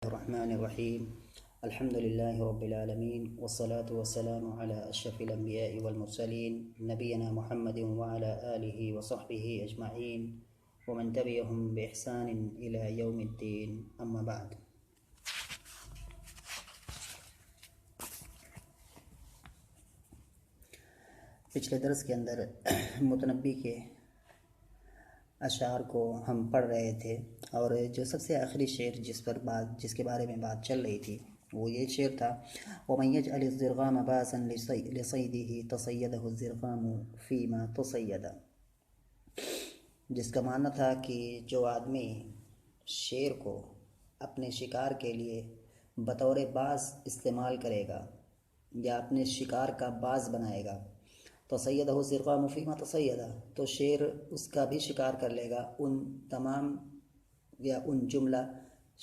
الرحمن الرحيم. الحمد لله رب العالمين، والصلاة والسلام على أشرف الأنبياء والمرسلين نبينا محمد وعلى آله وصحبه أجمعين ومن تبعهم بإحسان إلى يوم الدين، أما بعد. پچھلے درس کے اندر متنبی کے اشعار کو ہم پڑھ رہے تھے، اور جو سب سے آخری شعر جس کے بارے میں بات چل رہی تھی وہ یہ شعر تھا: وَمَن يَجْعَلِ الزِّرْغَامَ بَاسًا لِصَيْدِهِ تَصَيَّدَهُ الزِّرْغَامُ فِيمَا تَصَيَّدَ، جس کا معنی تھا کہ جو آدمی شیر کو اپنے شکار کے لیے بطور باز استعمال کرے گا یا اپنے شکار کا باز بنائے گا، تصیدہ الزرقام فیما تصیدہ، تو شیر اس کا بھی شکار کر لے گا ان تمام یا ان جملہ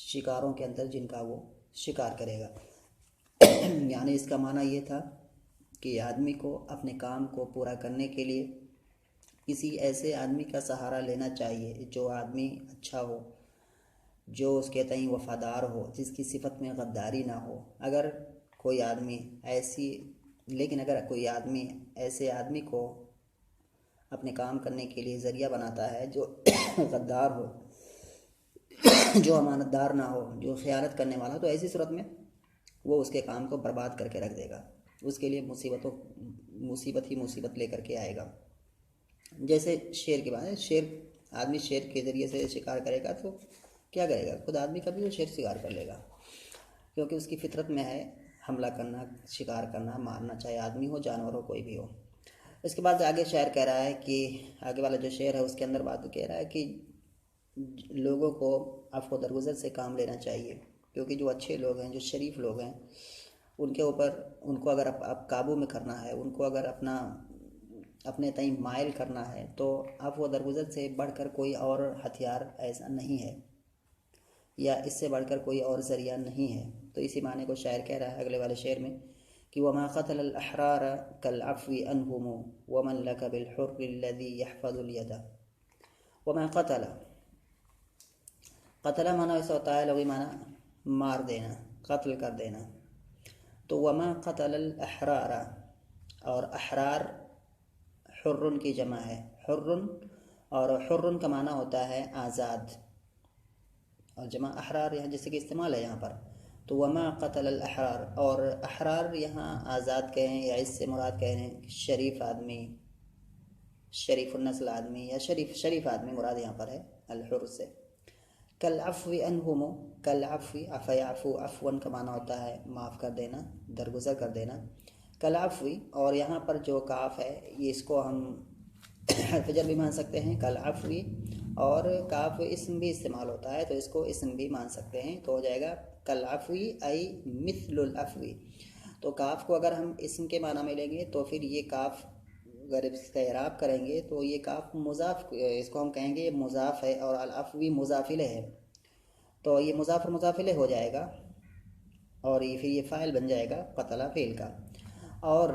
شکاروں کے اندر جن کا وہ شکار کرے گا۔ یعنی اس کا معنی یہ تھا کہ آدمی کو اپنے کام کو پورا کرنے کے لیے کسی ایسے آدمی کا سہارا لینا چاہیے جو آدمی اچھا ہو، جو اس کے تئیں وفادار ہو، جس کی صفت میں غداری نہ ہو۔ اگر کوئی آدمی ایسے آدمی کو اپنے کام کرنے کے لیے ذریعہ بناتا ہے جو غدار ہو، جو امانت دار نہ ہو، جو خیانت کرنے والا ہو، تو ایسی صورت میں وہ اس کے کام کو برباد کر کے رکھ دے گا، اس کے لیے مصیبت ہی مصیبت لے کر کے آئے گا۔ جیسے شیر کی بات ہے، آدمی شیر کے ذریعے سے شکار کرے گا تو کیا کرے گا؟ خود آدمی کا بھی وہ شیر شکار کر لے گا، کیونکہ اس کی فطرت میں ہے حملہ کرنا، شکار کرنا، مارنا، چاہے آدمی ہو، جانور ہو، کوئی بھی ہو۔ اس کے بعد آگے شاعر کہہ رہا ہے کہ آگے والا جو شعر ہے اس کے اندر بات کہہ رہا ہے کہ لوگوں کو عفو و درگزر سے کام لینا چاہیے، کیونکہ جو اچھے لوگ ہیں، جو شریف لوگ ہیں، ان کو اگر قابو میں کرنا ہے، ان کو اگر اپنے تئیں مائل کرنا ہے، تو عفو و درگزر سے بڑھ کر کوئی اور ہتھیار ایسا نہیں ہے، یا اس سے بڑھ کر کوئی اور ذریعہ نہیں ہے۔ تو اسی معنی کو شاعر کہہ رہا ہے اگلے والے شعر میں کہ وَمَا قَتَلَ الْأَحْرَارَ كَالْعَفْوِ أَنْهُمُ وَمَنْ لَكَ بِالْحُرِّ الَّذِي يَحْفَظُ الْيَدَ۔ وَمَا قتل معنی ایسا ہوتا ہے، لغوی معنی مار دینا، قتل کر دینا۔ تو وَمَا قَتَلَ الْأَحْرَارَ، اور احرار حرن کی جمع ہے، اور حرن کا معنی ہوتا ہے آزاد، اور جمع احرار یہاں جیسے کہ استعمال ہے یہاں پر۔ تو وما قتل الاحرار، اور احرار یہاں آزاد کہیں یا اس سے مراد کہیں شریف آدمی، شریف النسل آدمی، یا شریف آدمی مراد یہاں پر ہے الحر سے۔ کالعفو عنہم، کالعفو، عفا یعفو، عفوا کا معنی ہوتا ہے معاف کر دینا، درگزر کر دینا۔ کالعفو، اور یہاں پر جو کاف ہے یہ اس کو ہم حرف جر بھی مان سکتے ہیں، کالعفو، اور کاف اسم بھی استعمال ہوتا ہے تو اس کو اسم بھی مان سکتے ہیں، تو ہو جائے گا کالعفو ای مثل العفو۔ تو کاف کو اگر ہم اسم کے معنی میں لیں گے تو پھر یہ کاف اگر اس کا اعراب کریں گے تو یہ کاف مضاف، اس کو ہم کہیں گے یہ مضاف ہے، اور العفو مضاف الیہ ہے، تو یہ مضاف اور مضاف الیہ ہو جائے گا، اور یہ پھر یہ فاعل بن جائے گا قتل فعل کا۔ اور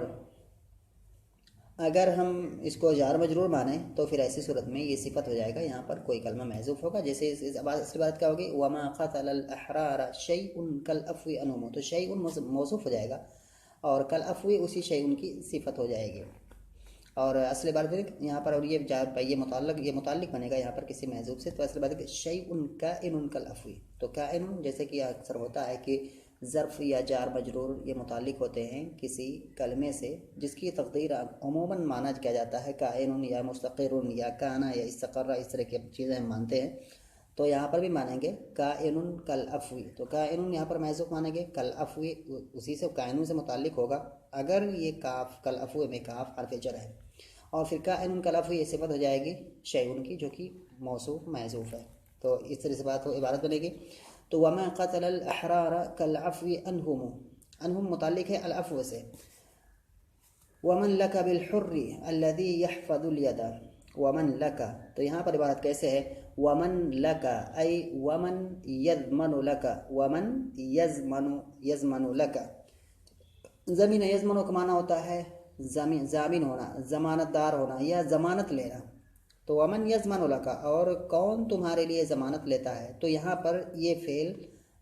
اگر ہم اس کو جار مجرور مانیں تو پھر ایسی صورت میں یہ صفت ہو جائے گا، یہاں پر کوئی کلمہ محذوف ہوگا، جیسے اس بات کیا ہوگی وما قتل الاحرار شیء کالعفو عنہم، تو شیء موصوف ہو جائے گا اور کالعفو اسی شیء کی صفت ہو جائے گی، اور اصل عبارت یہاں پر، اور یہ متعلق بنے گا یہاں پر کسی محذوف سے، تو اصل بات ہے کہ شیء کائن کالعفو، تو کائن جیسے کہ اکثر ہوتا ہے کہ ظرف یا جار مجرور یہ متعلق ہوتے ہیں کسی کلمے سے جس کی تقدیر عموماً مانا کیا جاتا ہے کائن یا مستقر یا کانا یا استقر، اس طرح کی چیزیں ہم مانتے ہیں، تو یہاں پر بھی مانیں گے کائن کالعفو، تو کائن یہاں پر محذوف مانیں گے، کالعفو اسی سے کائن سے متعلق ہوگا اگر یہ کاف کالعفو میں کاف حرف جر ہے، اور پھر کائن کالعفو یہ صفت ہو جائے گی شیء کی جو کہ موصوف محذوف ہے، تو اس طرح سے عبارت بنے گی۔ تو وما قتل الاحرار کالعفو عنہم متعلق ہے العفو سے، ومن لک بالحر الذی یحفظ الید، ومن لک، تو یہاں پر عبارت کیسے ہے ومن لک ای ومن یضمن لک، ومن یضمن لک، زمین یضمن کا معنی ہوتا ہے ضامن ہونا، ضمانت دار ہونا یا ضمانت لینا، تو ومن یضمن لک، اور کون تمہارے لیے ضمانت لیتا ہے، تو یہاں پر یہ فعل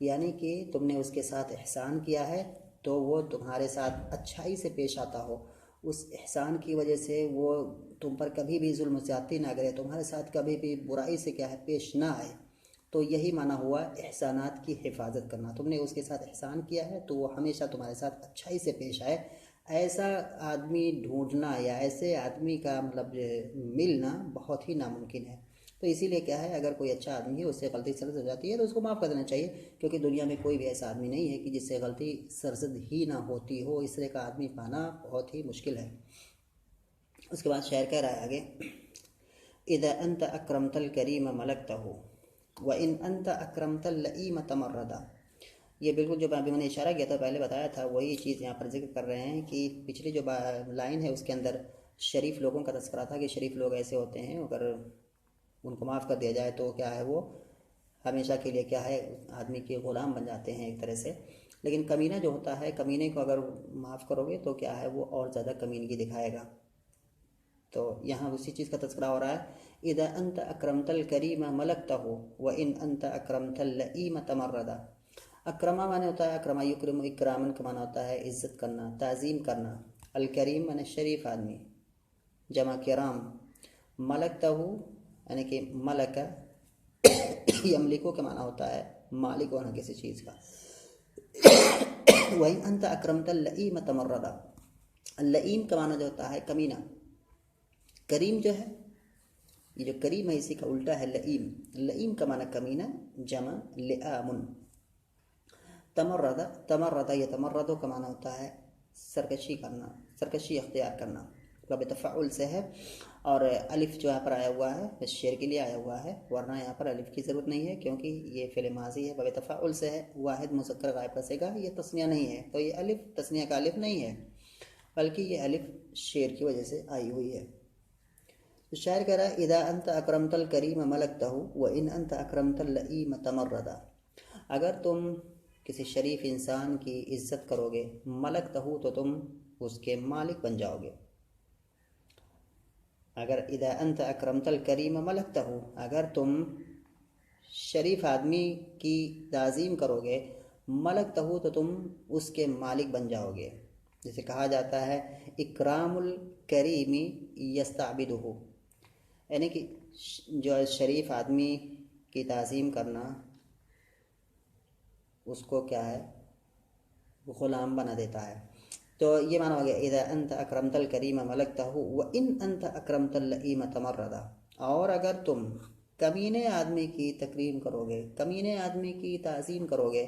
یعنی کہ تم نے اس کے ساتھ احسان کیا ہے تو وہ تمہارے ساتھ اچھائی سے پیش آتا ہو، اس احسان کی وجہ سے وہ تم پر کبھی بھی ظلم و زیادتی نہ کرے، تمہارے ساتھ کبھی بھی برائی سے کیا ہے پیش نہ آئے، تو یہی معنی ہوا احسانات کی حفاظت کرنا۔ تم نے اس کے ساتھ احسان کیا ہے تو وہ ہمیشہ تمہارے ساتھ اچھائی سے پیش آئے، ایسا آدمی ڈھونڈنا یا ایسے آدمی کا مطلب ملنا بہت ہی ناممکن ہے۔ تو اسی لیے کیا ہے، اگر کوئی اچھا آدمی ہے اس سے غلطی سرزد ہو جاتی ہے تو اس کو معاف کر دینا چاہیے، کیونکہ دنیا میں کوئی بھی ایسا آدمی نہیں ہے کہ جس سے غلطی سرزد ہی نہ ہوتی ہو، اس طرح کا آدمی پانا بہت ہی مشکل ہے۔ اس کے بعد شاعر کہہ رہا ہے آگے، اذا انت اکرمت الکریم ملکتہ وان انت اکرمت اللئیم تمردا۔ یہ بالکل جو ابھی میں نے اشارہ کیا تھا پہلے بتایا تھا وہی چیز یہاں پر ذکر کر رہے ہیں کہ پچھلی جو لائن ہے اس کے اندر شریف لوگوں کا تذکرہ تھا کہ شریف لوگ ایسے ہوتے ہیں، اگر ان کو معاف کر دیا جائے تو کیا ہے وہ ہمیشہ کے لیے کیا ہے آدمی کے غلام بن جاتے ہیں ایک طرح سے، لیکن کمینہ جو ہوتا ہے، کمینے کو اگر معاف کرو گے تو کیا ہے وہ اور زیادہ کمینگی دکھائے گا۔ تو یہاں اسی چیز کا تذکرہ ہو رہا ہے، اذا انت اکرمت الکریم ملکتہ وان انت اکرمت اللئیم تمردا۔ اکرمہ معنی ہوتا ہے اکرمہ یکرم، اکرامن کا معنی ہوتا ہے عزت کرنا، تعظیم کرنا، الکریم معنی شریف آدمی، جمع کرام، ملکتہ یعنی کہ ملک یملکو کا معنی ہوتا ہے مالک ہونا کسی چیز کا، وَإِنْ أَنْتَ أَكْرَمْتَ اللَّئِيمَ تَمَرَّدًا۔ اللئیم کا معنی جو ہوتا ہے کمینہ، کریم جو ہے یہ جو کریم ہے اسی کا الٹا ہے لئیم، لئیم کا معنی کمینہ، جمع لئام، تمرد، تمرد یتمرد کا معنی ہوتا ہے سرکشی کرنا، سرکشی اختیار کرنا، باب تفعل سے ہے، اور الف جو یہاں پر آیا ہوا ہے اس شعر کے لیے آیا ہوا ہے، ورنہ یہاں پر الف کی ضرورت نہیں ہے کیونکہ یہ فعل ماضی ہے، باب تفعل سے ہے، واحد مذکر غائب کا صیغہ، یہ تثنیہ نہیں ہے، تو یہ الف تثنیہ کا الف نہیں ہے بلکہ یہ الف شعر کی وجہ سے آئی ہوئی ہے۔ تو شاعر کہہ رہا ہے اذا انت اکرمت الکریم ملکتہ وان انت اکرمت اللئیم تمردا، اگر تم کسی شریف انسان کی عزت کرو گے، ملکتہ تو تم اس کے مالک بن جاؤ گے۔ اگر اذا انت اکرمت الکریم ملکتہ، اگر تم شریف آدمی کی تعظیم کرو گے، ملکتہ تو تم اس کے مالک بن جاؤ گے۔ جسے کہا جاتا ہے اکرام الکریم یستعبدہ، یعنی کہ جو شریف آدمی کی تعظیم کرنا اس کو کیا ہے غلام بنا دیتا ہے۔ تو یہ معنی ہو گیا اذا انت اکرمت الکریم ملکتہ وان انت اکرمت اللئیم تمردا، اور اگر تم کمینے آدمی کی تکریم کرو گے، کمینے آدمی کی تعظیم کرو گے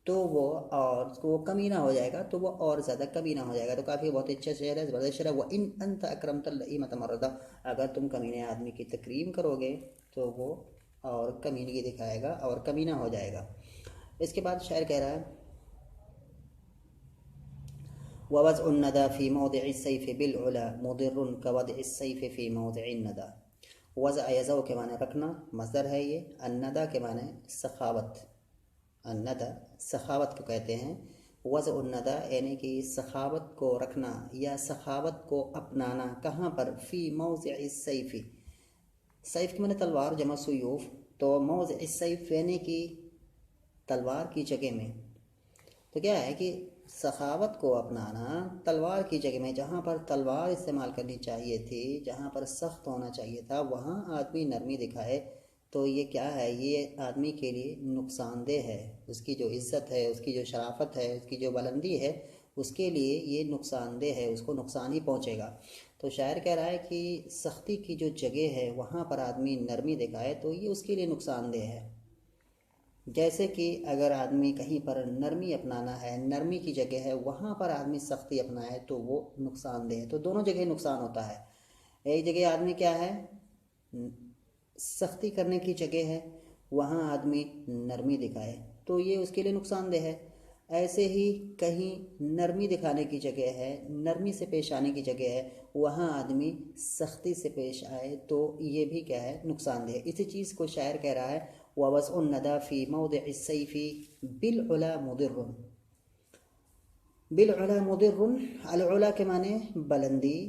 تو وہ کمینہ ہو جائے گا، تو وہ اور زیادہ کمینہ ہو جائے گا۔ تو کافی بہت اچھا شعر ہے، زبردست شعر ہے، وَإِنْ أَنْتَ أَكْرَمْتَ اللَّئِيمَ تَمَرَّدًا، اگر تم کمینے آدمی کی تکریم کرو گے تو وہ اور کمینگی دکھائے گا اور کمینہ ہو جائے گا۔ اس کے بعد شاعر کہہ رہا ہے وَوَضْعُ النَّدَى فِي مَوْضِعِ السَّيْفِ بِالْعُلَى مُضِرٌ كَوَضْعِ السَّيْفِ فِي مَوْضِعِ النَّدَى۔ وضع یضع کے معنی رکھنا، مصدر ہے یہ، الندى کے معنی سخاوت، الندى سخاوت کو کہتے ہیں، وضع الندى یعنی کہ سخاوت کو رکھنا یا سخاوت کو اپنانا، کہاں پر؟ فی موضع السیف، سیف کے معنی تلوار، جمع سیوف، تو موضع السیف یعنی کہ تلوار کی جگہ میں۔ تو کیا ہے کہ سخاوت کو اپنانا تلوار کی جگہ میں، جہاں پر تلوار استعمال کرنی چاہیے تھی، جہاں پر سخت ہونا چاہیے تھا، وہاں آدمی نرمی دکھائے تو یہ کیا ہے، یہ آدمی کے لیے نقصان دہ ہے، اس کی جو عزت ہے، اس کی جو شرافت ہے، اس کی جو بلندی ہے، اس کے لیے یہ نقصان دہ ہے، اس کو نقصان ہی پہنچے گا۔ تو شاعر کہہ رہا ہے کہ سختی کی جو جگہ ہے وہاں پر آدمی نرمی دکھائے تو یہ اس کے لیے نقصان دہ ہے۔ جیسے کہ اگر آدمی کہیں پر نرمی اپنانا ہے، نرمی کی جگہ ہے، وہاں پر آدمی سختی اپنائے تو وہ نقصان دہ ہے، تو دونوں جگہ نقصان ہوتا ہے۔ ایک جگہ آدمی کیا ہے سختی کرنے کی جگہ ہے، وہاں آدمی نرمی دکھائے تو یہ اس کے لیے نقصان دہ ہے۔ ایسے ہی کہیں نرمی دکھانے کی جگہ ہے، نرمی سے پیش آنے کی جگہ ہے، وہاں آدمی سختی سے پیش آئے تو یہ بھی کیا ہے نقصان دہ ہے۔ اسی چیز کو شاعر کہہ رہا ہے وَوَضْعُ النَّدَى فِي مَوْضِعِ السَّيْفِ بِالْعُلَى مُضِرٌ، بالعلا مضر، العلا کے معنی بلندی،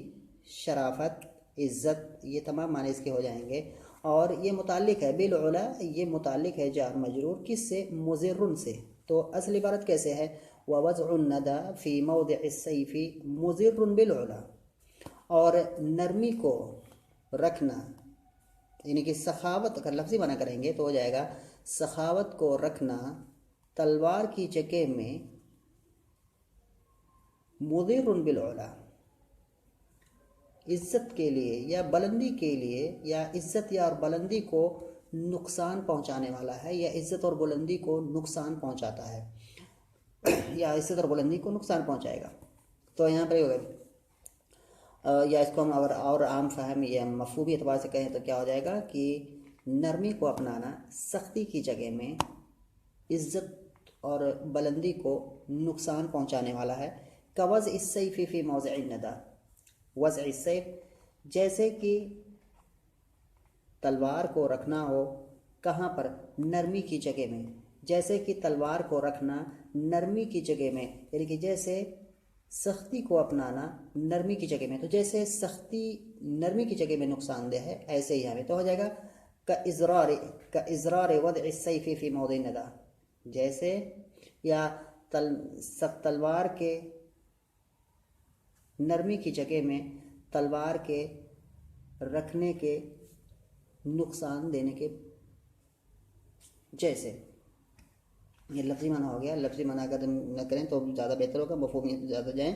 شرافت، عزت، یہ تمام معنی اس کے ہو جائیں گے، اور یہ متعلق ہے بالعلا، یہ متعلق ہے جار مجرور کس سے؟ مضر سے. تو اصل عبارت کیسے ہے؟ ووضع الندى فی موضع السیف مضر بالعلا. اور نرمی کو رکھنا، یعنی کہ سخاوت، اگر لفظی معنی کریں گے تو ہو جائے گا سخاوت کو رکھنا تلوار کی جگہ میں مضر بالعلا، عزت کے لیے یا بلندی کے لیے، یا عزت یا اور بلندی کو نقصان پہنچانے والا ہے، یا عزت اور بلندی کو نقصان پہنچاتا ہے، یا عزت اور بلندی کو نقصان پہنچائے گا. تو یہاں پر یہ ہوگا، یا اس کو ہم اور عام فہم یا مفہومی اعتبار سے کہیں تو کیا ہو جائے گا کہ نرمی کو اپنانا سختی کی جگہ میں عزت اور بلندی کو نقصان پہنچانے والا ہے. كوضع السيف في موضع الندى، وضع السيف جیسے کہ تلوار کو رکھنا ہو کہاں پر؟ نرمی کی جگہ میں. جیسے کہ تلوار کو رکھنا نرمی کی جگہ میں، یعنی کہ جیسے سختی کو اپنانا نرمی کی جگہ میں. تو جیسے سختی نرمی کی جگہ میں نقصان دہ ہے، ایسے ہی ہمیں تو ہو جائے گا كإزرار وضع السيف في موضع الندى، جیسے یا تلوار کے نرمی کی جگہ میں تلوار کے رکھنے کے نقصان دینے کے جیسے. یہ لفظی معنی ہو گیا. لفظی معنی اگر نہ کریں تو زیادہ بہتر ہوگا، مفہومی زیادہ جائیں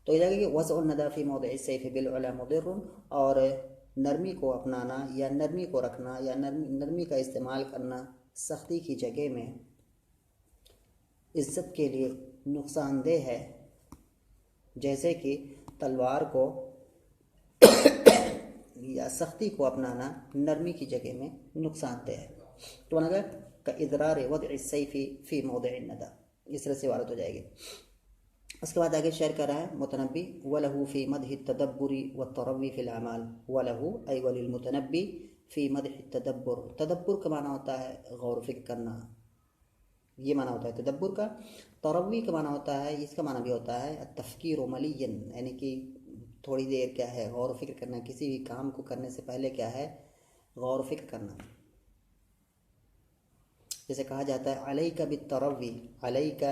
تو یہ جائے گا کہ وضع الندى فی موضع السیف بالعلا مضر، اور نرمی کو اپنانا یا نرمی کو رکھنا یا نرمی کا استعمال کرنا سختی کی جگہ میں عزت کے لیے نقصان دہ ہے، جیسے کہ تلوار کو یا سختی کو اپنانا نرمی کی جگہ میں نقصان دہ ہے. تو اگر كإضرار وضع السيف في موضع الندى، اس طرح سے عبارت ہو جائے گی. اس کے بعد آگے شعر کر رہا ہے متنبی، وَلَهُ فِي مَدْحِ التَّدَبُّرِ وَالتَّرَوِّ فِي الْأَعْمَالِ. وَلَهُ أي وللمتنبی فی مدح التدبر. تدبر کا معنی ہوتا ہے غور و فکر کرنا، یہ معنی ہوتا ہے تدبر کا. تروی کا معنی ہوتا ہے، اس کا معنی بھی ہوتا ہے التفکیر ملین، یعنی کہ تھوڑی دیر کیا ہے غور و فکر کرنا، کسی بھی کام کو کرنے سے پہلے کیا ہے غور و فکر کرنا. جیسے کہا جاتا ہے علیک بالتروی، علیک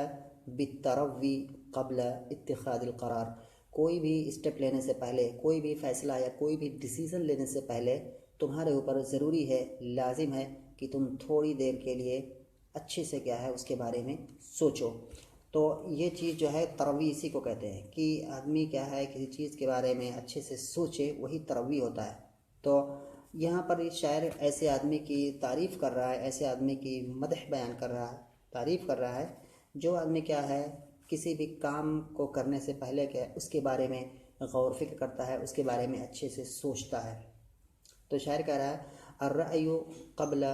بالتروی قبل اتخاذ القرار. کوئی بھی اسٹیپ لینے سے پہلے، کوئی بھی فیصلہ یا کوئی بھی ڈیسیزن لینے سے پہلے تمہارے اوپر ضروری ہے، لازم ہے کہ تم تھوڑی دیر کے لیے اچھے سے کیا ہے اس کے بارے میں سوچو. تو یہ چیز جو ہے تروی اسی کو کہتے ہیں کہ آدمی کیا ہے کسی چیز کے بارے میں اچھے سے سوچے، وہی تروی ہوتا ہے. تو یہاں پر شاعر ایسے آدمی کی تعریف کر رہا ہے، ایسے آدمی کی مدح بیان کر رہا ہے، تعریف کر رہا ہے جو آدمی کیا ہے کسی بھی کام کو کرنے سے پہلے کیا اس کے بارے میں غور و فکر کرتا ہے، اس کے بارے میں اچھے سے سوچتا ہے. تو شاعر کہہ رہا ہے الرأی قبل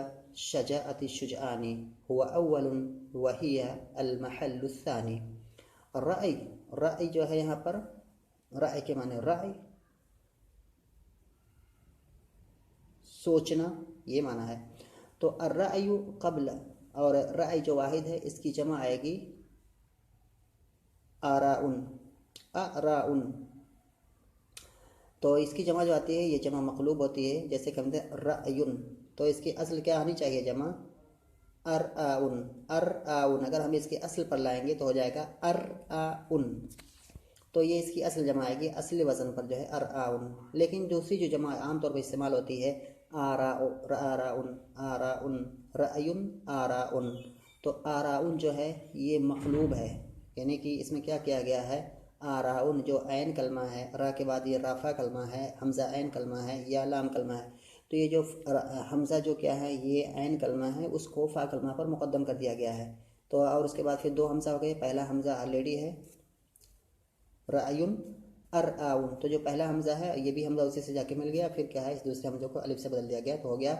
شجاعت الشجعان هو اول وهي المحل الثانی. الرأی، رأی جو ہے یہاں پر رأی کے معنی رأی سوچنا، یہ معنی ہے. تو الرأی قبل، اور رأی جو واحد ہے اس کی جمع آئے گی آراء، آراء. تو اس کی جمع جو آتی ہے یہ جمع مقلوب ہوتی ہے، جیسے کہ ہم کہتے ہیں رأیٌ، تو اس کی اصل کیا آنی چاہیے جمع ارآن. ارآن اگر ہم اس کے اصل پر لائیں گے تو ہو جائے گا ارآن. تو یہ اس کی اصل جمع آئے گی اصل وزن پر جو ہے ارآن. لیکن دوسری جو جمع عام طور پر استعمال ہوتی ہے آراء، آراء، آراء، رأیٌ، آراء. تو آراء جو ہے یہ مقلوب ہے، یعنی کہ اس میں کیا کیا گیا ہے آراء جو عین کلمہ ہے، را کے بعد یہ رافع کلمہ ہے، حمزہ عین کلمہ ہے، یا لام کلمہ ہے. تو یہ جو حمزہ جو کیا ہے یہ عین کلمہ ہے، اس کو فا کلمہ پر مقدم کر دیا گیا ہے. تو اور اس کے بعد پھر دو حمزہ ہو گئے، پہلا حمزہ آلریڈی ہے رأیٌ ارآن، تو جو پہلا حمزہ ہے یہ بھی حمزہ اسی سے جا کے مل گیا، پھر کیا ہے اس دوسرے حمزہ کو الف سے بدل دیا گیا تو ہو گیا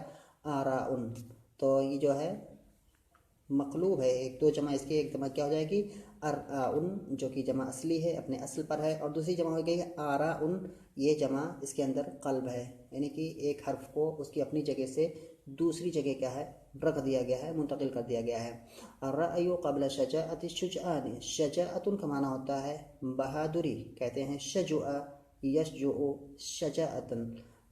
آراء. تو یہ جو ہے مقلوب ہے، ایک دو جمع اس کی، ایک جمع کیا ہو جائے گی ارآ جو کہ جمع اصلی ہے اپنے اصل پر ہے، اور دوسری جمع ہو گئی آراء، یہ جمع اس کے اندر قلب ہے، یعنی کہ ایک حرف کو اس کی اپنی جگہ سے دوسری جگہ کیا ہے رکھ دیا گیا ہے، منتقل کر دیا گیا ہے. الرأی قبل شجاعت الشجعان، شجاعت کا معنی ہوتا ہے بہادری، کہتے ہیں شجع یشجع شجاعت.